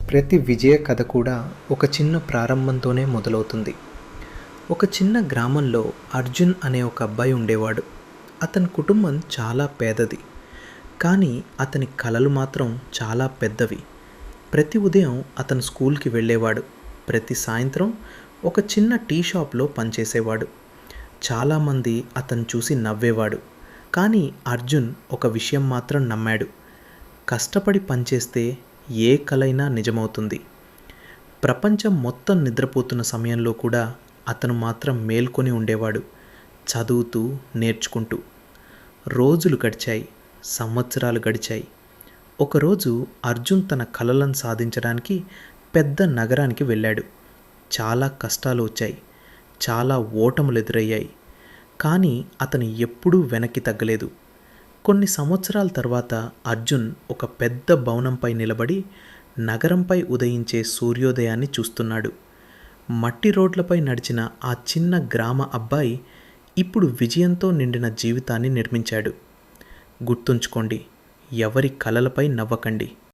ప్రతి విజయ కథ కూడా ఒక చిన్న ప్రారంభంతోనే మొదలవుతుంది. ఒక చిన్న గ్రామంలో అర్జున్ అనే ఒక అబ్బాయి ఉండేవాడు. అతని కుటుంబం చాలా పేదది, కానీ అతని కలలు మాత్రం చాలా పెద్దవి. ప్రతి ఉదయం అతను స్కూల్కి వెళ్ళేవాడు. ప్రతి సాయంత్రం ఒక చిన్న టీ షాప్లో పనిచేసేవాడు. చాలామంది అతను చూసి నవ్వేవాడు. కానీ అర్జున్ ఒక విషయం మాత్రం నమ్మాడు: కష్టపడి పనిచేస్తే ఏ కలైనా నిజమవుతుంది. ప్రపంచం మొత్తం నిద్రపోతున్న సమయంలో కూడా అతను మాత్రం మేల్కొని ఉండేవాడు, చదువుతూ, నేర్చుకుంటూ. రోజులు గడిచాయి, సంవత్సరాలు గడిచాయి. ఒకరోజు అర్జున్ తన కలలను సాధించడానికి పెద్ద నగరానికి వెళ్ళాడు. చాలా కష్టాలు వచ్చాయి, చాలా ఓటములు ఎదురయ్యాయి. కానీ అతను ఎప్పుడూ వెనక్కి తగ్గలేదు. కొన్ని సంవత్సరాల తర్వాత అర్జున్ ఒక పెద్ద భవనంపై నిలబడి నగరంపై ఉదయించే సూర్యోదయాన్ని చూస్తున్నాడు. మట్టి రోడ్లపై నడిచిన ఆ చిన్న గ్రామ అబ్బాయి ఇప్పుడు విజయంతో నిండిన జీవితాన్ని నిర్మించాడు. గుర్తుంచుకోండి, ఎవరి కలలపై నవ్వకండి.